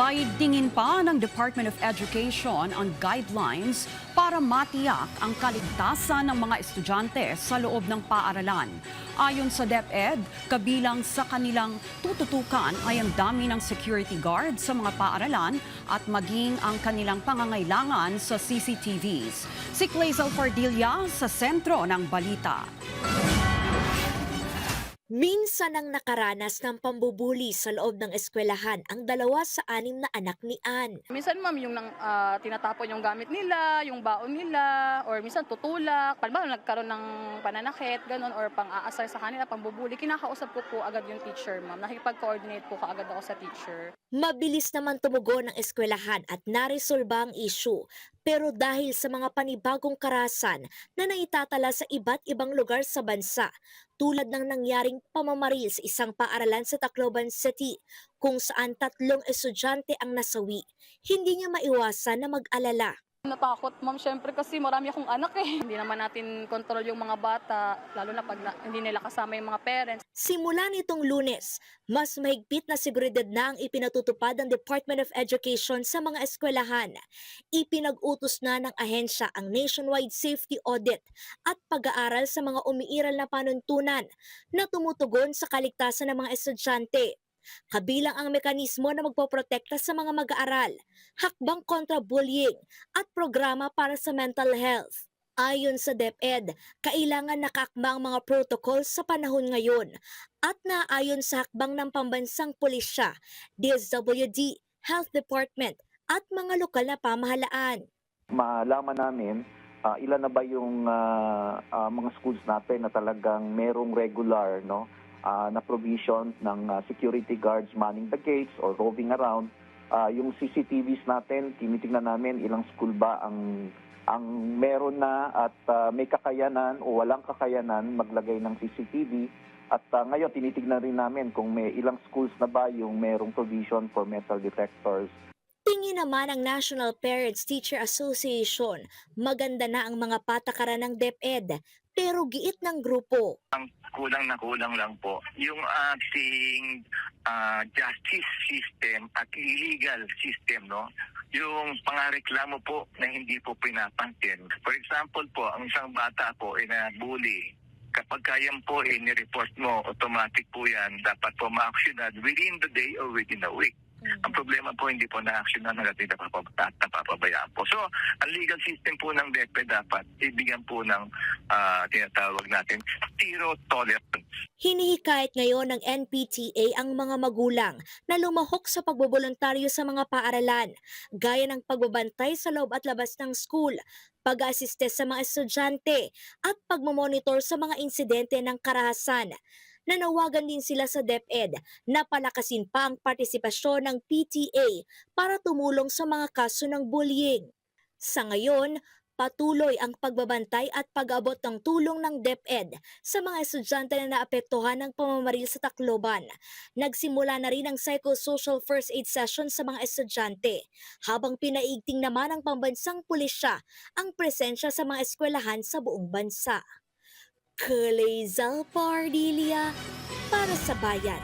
Paigtingin pa ng Department of Education ang guidelines para matiyak ang kaligtasan ng mga estudyante sa loob ng paaralan. Ayon sa DepEd, kabilang sa kanilang tututukan ay ang dami ng security guard sa mga paaralan at maging ang kanilang pangangailangan sa CCTVs. Si Clazel Fardilla sa sentro ng balita. Minsan ang nakaranas ng pambubuli sa loob ng eskwelahan ang 2 sa 6 na anak ni Ann. Minsan ma'am yung tinatapon yung gamit nila, yung baon nila, or minsan tutulak. Halimbawa nagkaroon ng pananakit, ganun, or pang-aasar sa kanila, pambubuli. Kinakausap ko po agad yung teacher ma'am. Nakikipag-coordinate po kaagad ako sa teacher. Mabilis naman tumugon ng eskwelahan at naresolba ang issue. Pero dahil sa mga panibagong karahasan na naitatala sa iba't ibang lugar sa bansa, tulad ng nangyaring pamamaril sa isang paaralan sa Tacloban City, kung saan 3 estudyante ang nasawi, hindi niya maiwasan na mag-alala. Natakot ma'am syempre kasi marami akong anak eh. Hindi naman natin kontrol yung mga bata, lalo na pag hindi nila kasama yung mga parents. Simula nitong Lunes, mas mahigpit na seguridad na ang ipinatutupad ng Department of Education sa mga eskwelahan. Ipinag-utos na ng ahensya ang nationwide safety audit at pag-aaral sa mga umiiral na panuntunan na tumutugon sa kaligtasan ng mga estudyante. Kabilang ang mekanismo na magpoprotekta sa mga mag-aaral, hakbang kontra bullying at programa para sa mental health. Ayon sa DepEd, kailangan nakaakma ang mga protocol sa panahon ngayon at naayon sa hakbang ng pambansang pulisya, DSWD, Health Department at mga lokal na pamahalaan. Malaman namin ilan na ba yung mga schools natin na talagang merong regular na provision ng security guards manning the gates or roving around. Yung CCTVs natin, tinitingnan namin ilang school ba ang meron na at may kakayanan o walang kakayanan maglagay ng CCTV. At ngayon tinitingnan rin namin kung may ilang schools na ba yung merong provision for metal detectors. Tingin naman ng National Parents Teacher Association, maganda na ang mga patakaran ng DepEd, pero giit ng grupo. Kulang na kulang lang po yung ating justice system at illegal system, no? Yung pangareklamo po na hindi po pinapansin. For example po, ang isang bata po ay na-bully. Kapag kayan po ni-report mo, automatic po yan, dapat po ma-actionan within the day or within a week. Ang problema po, hindi po na-actionan hanggang napapabayaan po. So, ang legal system po ng DepEd dapat ibigyan po ng tinatawag natin zero tolerance. Hinihikayat ngayon ng NPTA ang mga magulang na lumahok sa pagboboluntaryo sa mga paaralan, gaya ng pagbabantay sa loob at labas ng school, pag-aasiste sa mga estudyante, at pagmamonitor sa mga insidente ng karahasan. Nanawagan din sila sa DepEd na palakasin pa ang partisipasyon ng PTA para tumulong sa mga kaso ng bullying. Sa ngayon, patuloy ang pagbabantay at pag-abot ng tulong ng DepEd sa mga estudyante na naapektuhan ng pamamaril sa Tacloban. Nagsimula na rin ang psychosocial first aid session sa mga estudyante, habang pinaigting naman ng pambansang pulisya ang presensya sa mga eskwelahan sa buong bansa. Clazel Fardilla para sa Bayan.